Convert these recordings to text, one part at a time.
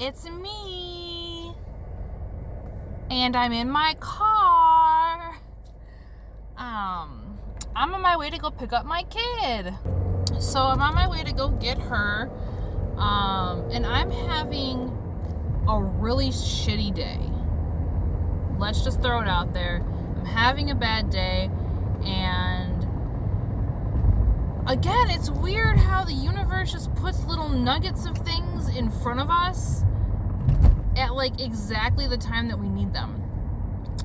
it's me. And I'm in my car. I'm on my way to go pick up my kid. So I'm on my way to go get her. And I'm having a really shitty day. Let's just throw it out there. I'm having a bad day. And again, it's weird how the universe just puts little nuggets of things in front of us at like exactly the time that we need them.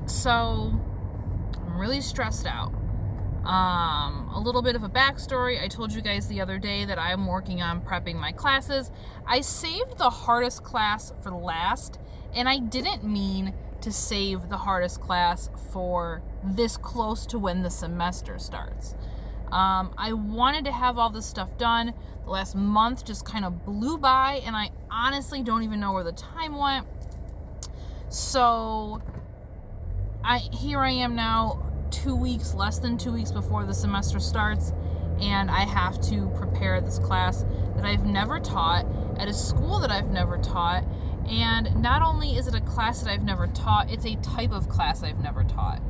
So I'm really stressed out. A little bit of a backstory. I told you guys the other day that I'm working on prepping my classes. I saved the hardest class for last, and I didn't mean to save the hardest class for this close to when the semester starts. I wanted to have all this stuff done. The last month just kind of blew by, and I honestly don't even know where the time went. So here I am now, less than 2 weeks before the semester starts, and I have to prepare this class that I've never taught at a school that I've never taught. And not only is it a class that I've never taught, it's a type of class I've never taught.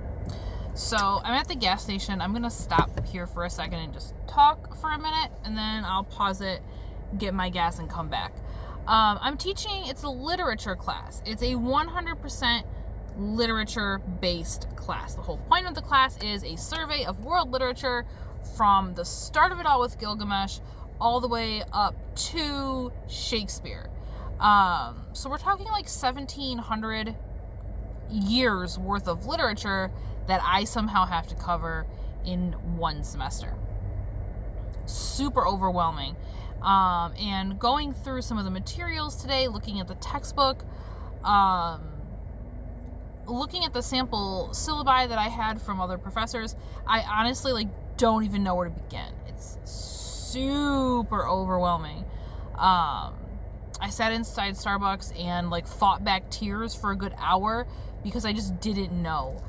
So I'm at the gas station. I'm gonna stop here for a second and just talk for a minute, and then I'll pause it, get my gas, and come back. I'm teaching, it's a literature class. It's a 100% literature-based class. The whole point of the class is a survey of world literature from the start of it all with Gilgamesh all the way up to Shakespeare. So we're talking like 1700 years worth of literature that I somehow have to cover in one semester. Super overwhelming. And going through some of the materials today, looking at the textbook, looking at the sample syllabi that I had from other professors, I honestly don't even know where to begin. It's super overwhelming. I sat inside Starbucks and fought back tears for a good hour because I just didn't know.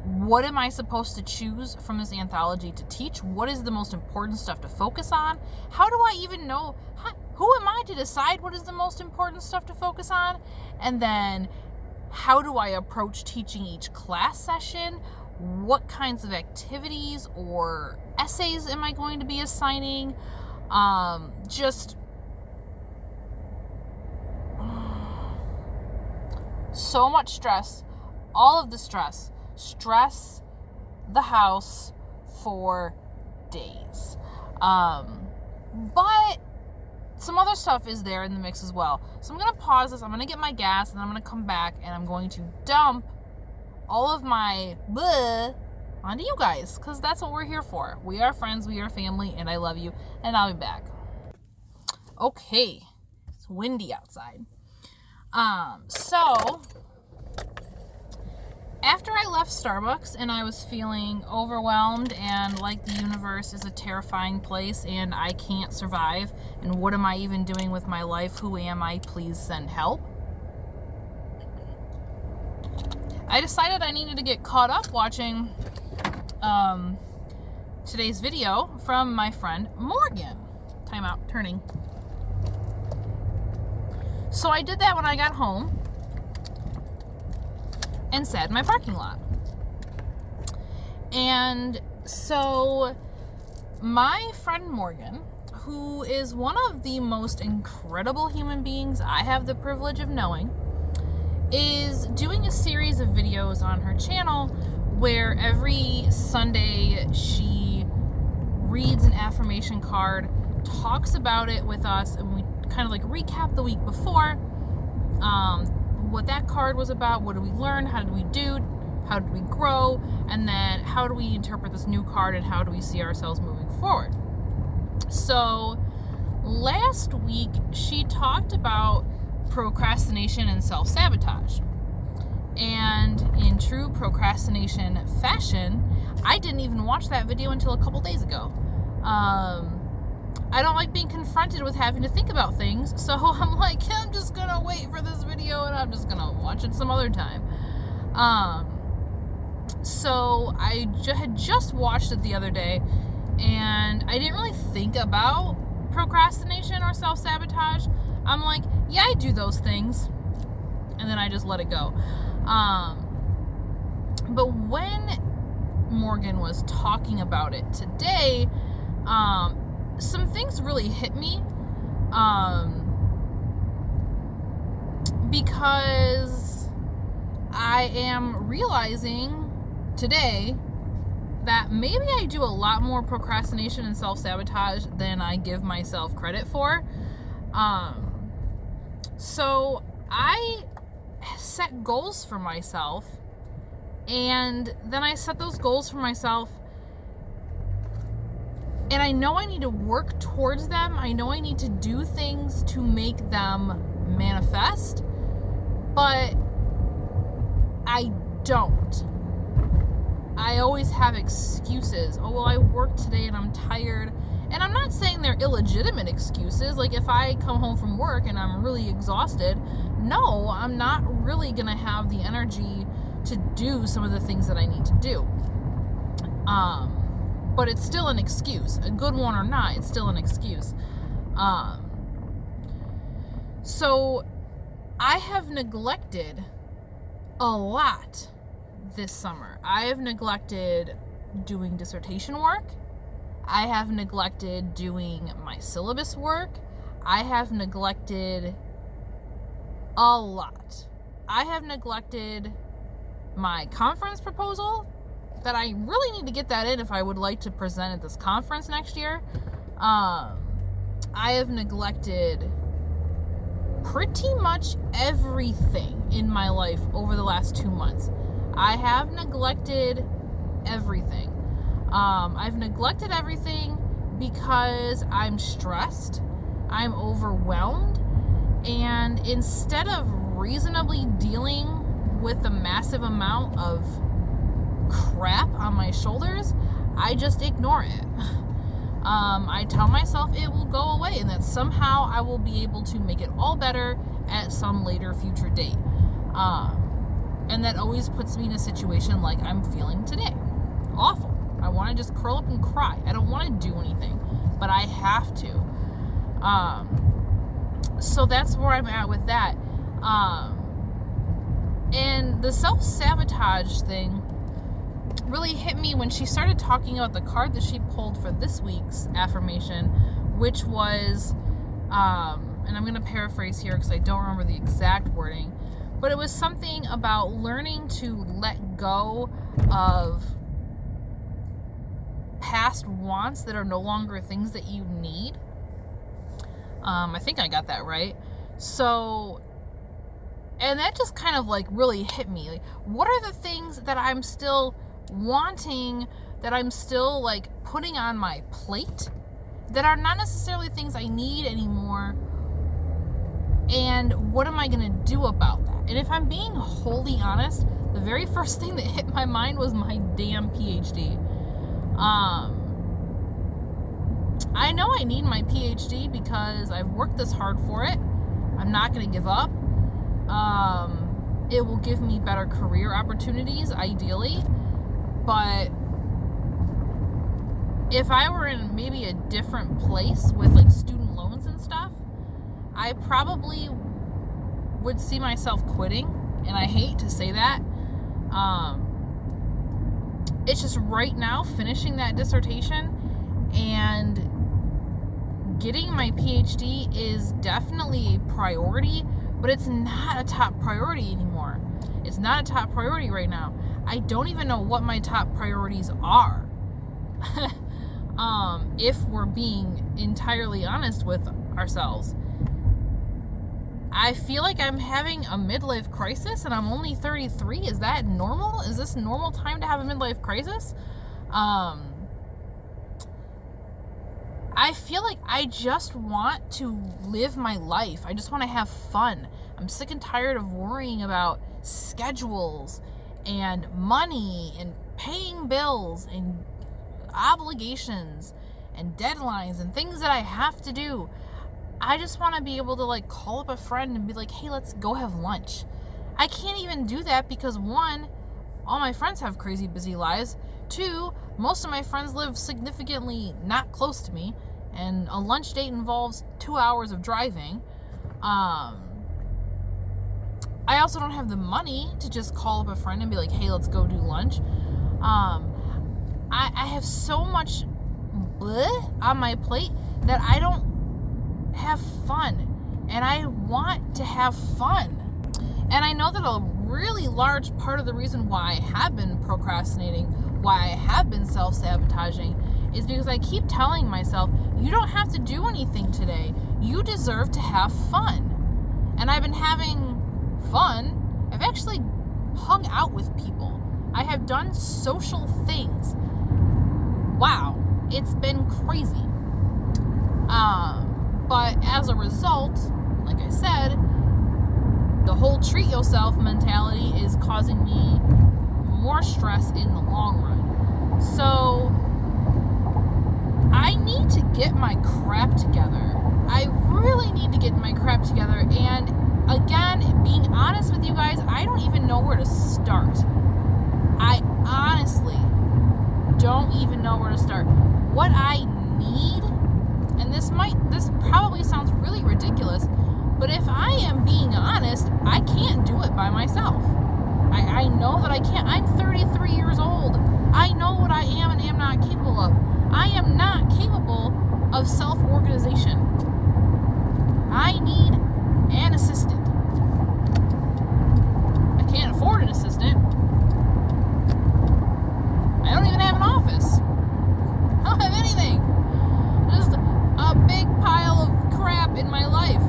What am I supposed to choose from this anthology to teach? What is the most important stuff to focus on? How do I even know? Who am I to decide what is the most important stuff to focus on? And then how do I approach teaching each class session? What kinds of activities or essays am I going to be assigning? Just so much stress. All of the stress the house for days. But some other stuff is there in the mix as well. So I'm going to pause this. I'm going to get my gas, and then I'm going to come back, and I'm going to dump all of my bleh onto you guys, because that's what we're here for. We are friends, we are family, and I love you, and I'll be back. Okay, it's windy outside. So after I left Starbucks and I was feeling overwhelmed and like the universe is a terrifying place and I can't survive, and what am I even doing with my life? Who am I? Please send help. I decided I needed to get caught up watching today's video from my friend Morgan. Time out, turning. So I did that when I got home and sat in my parking lot. And so my friend Morgan, who is one of the most incredible human beings I have the privilege of knowing, is doing a series of videos on her channel where every Sunday she reads an affirmation card, talks about it with us, and we kind of recap the week before, what that card was about, what did we learn, how did we do, how did we grow, and then how do we interpret this new card and how do we see ourselves moving forward. So last week she talked about procrastination and self-sabotage, and in true procrastination fashion, I didn't even watch that video until a couple days ago. I don't like being confronted with having to think about things, so I'm just gonna wait for this video and I'm just gonna watch it some other time. So I had just watched it the other day, and I didn't really think about procrastination or self-sabotage. I'm like, yeah, I do those things. And then I just let it go. But when Morgan was talking about it today, some things really hit me. Because I am realizing today that maybe I do a lot more procrastination and self-sabotage than I give myself credit for. So I set goals for myself, and then I set those goals for myself, and I know I need to work towards them. I know I need to do things to make them manifest, but I don't. I always have excuses. Oh, well, I worked today and I'm tired. And I'm not saying they're illegitimate excuses. Like, if I come home from work and I'm really exhausted, no, I'm not really going to have the energy to do some of the things that I need to do. But it's still an excuse. A good one or not, it's still an excuse. So I have neglected a lot this summer. I have neglected doing dissertation work. I have neglected doing my syllabus work. I have neglected a lot. I have neglected my conference proposal that I really need to get that in if I would like to present at this conference next year. I have neglected pretty much everything in my life over the last 2 months. I have neglected everything. I've neglected everything because I'm stressed, I'm overwhelmed, and instead of reasonably dealing with the massive amount of crap on my shoulders, I just ignore it. I tell myself it will go away and that somehow I will be able to make it all better at some later future date. And that always puts me in a situation like I'm feeling today. Awful. I want to just curl up and cry. I don't want to do anything, but I have to. So that's where I'm at with that. And the self-sabotage thing really hit me when she started talking about the card that she pulled for this week's affirmation, which was, and I'm going to paraphrase here because I don't remember the exact wording, but it was something about learning to let go of past wants that are no longer things that you need. I think I got that right. So, and that just kind of like really hit me. Like, what are the things that I'm still wanting, that I'm still like putting on my plate, that are not necessarily things I need anymore? And what am I going to do about that? And if I'm being wholly honest, the very first thing that hit my mind was my damn PhD. I know I need my PhD because I've worked this hard for it. I'm not going to give up. It will give me better career opportunities, ideally. But if I were in maybe a different place with like student loans and stuff, I probably would see myself quitting. And I hate to say that. It's just right now finishing that dissertation and getting my PhD is definitely a priority, but it's not a top priority anymore. It's not a top priority right now. I don't even know what my top priorities are. If we're being entirely honest with ourselves. I feel like I'm having a midlife crisis and I'm only 33. Is that normal? Is this normal time to have a midlife crisis? I feel like I just want to live my life. I just want to have fun. I'm sick and tired of worrying about schedules and money and paying bills and obligations and deadlines and things that I have to do. I just want to be able to like call up a friend and be like, hey, let's go have lunch. I can't even do that because 1, all my friends have crazy busy lives. 2, most of my friends live significantly not close to me, and a lunch date involves 2 hours of driving. I also don't have the money to just call up a friend and be like, hey, let's go do lunch. I have so much bleh on my plate that I don't have fun. And I want to have fun. And I know that a really large part of the reason why I have been procrastinating, why I have been self-sabotaging, is because I keep telling myself, you don't have to do anything today. You deserve to have fun. And I've been having fun. I've actually hung out with people. I have done social things. Wow, it's been crazy. But as a result, like I said, the whole treat yourself mentality is causing me more stress in the long run. So I need to get my crap together. I really need to get my crap together. And again, being honest with you guys, I don't even know where to start. I honestly don't even know where to start. What I need, and this probably sounds really ridiculous, but if I am being honest, I can't do it by myself. I know that I can't. I'm 33 years old. I know what I am and am not capable of. I am not capable of self-organization. I need an assistant. I can't afford an assistant. I don't even have an office. I don't have anything. Just a big pile of crap in my life.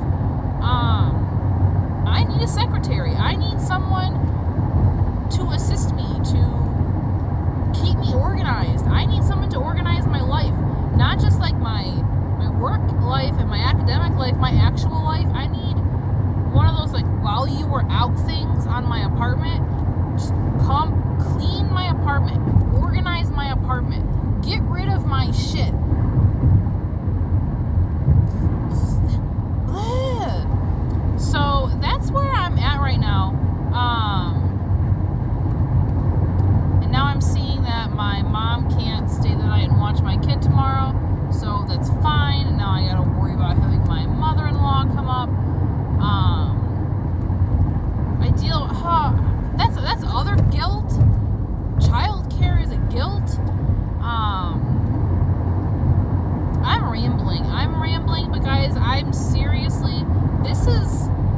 I need a secretary. I need someone to assist me, to keep me organized. I need someone to organize my life. Not just like my work life and my academic life, my actual life. I need one of those like while you were out things on my apartment. Just come clean my apartment, organize my apartment, get rid of my shit. So that's where I'm at right now. And now I'm seeing that my mom can't stay the night and watch my kid tomorrow, so that's fine. And now I gotta worry about having my mother-in-law come up. That's other guilt. Childcare is a guilt. I'm rambling, but guys, I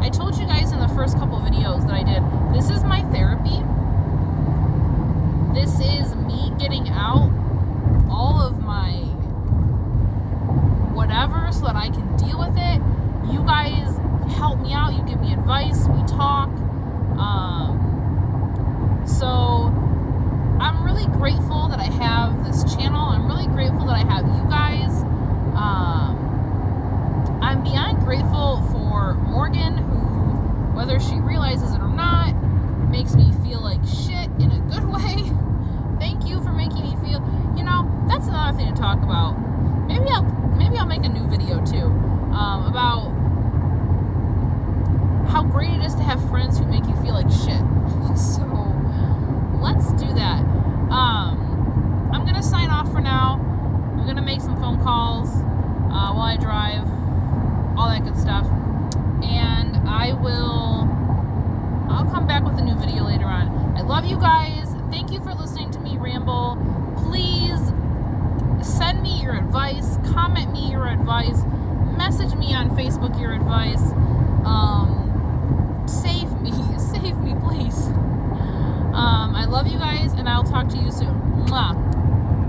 told you guys in the first couple videos that I did, this is my therapy. This is me getting out all of my whatever so that I can deal with it. You guys help me out, you give me advice, we talk. So I'm really grateful that I have this channel. I'm really grateful that I have you guys. I'm beyond grateful for Morgan, who, whether she realizes it or not, makes me feel like shit in a good way. Thank you for making me feel, that's another thing to talk about. Maybe I'll make a new video too, about how great it is to have friends who make you feel like shit. So let's do that. I'm gonna sign off for now. I'm gonna make some phone calls while I drive, all that good stuff, and I'll come back with a new video later on. I love you guys. Thank you for listening to me ramble. Please send me your advice, comment me your advice, message me on Facebook your advice. Save me please. I love you guys, and I'll talk to you soon. Mwah.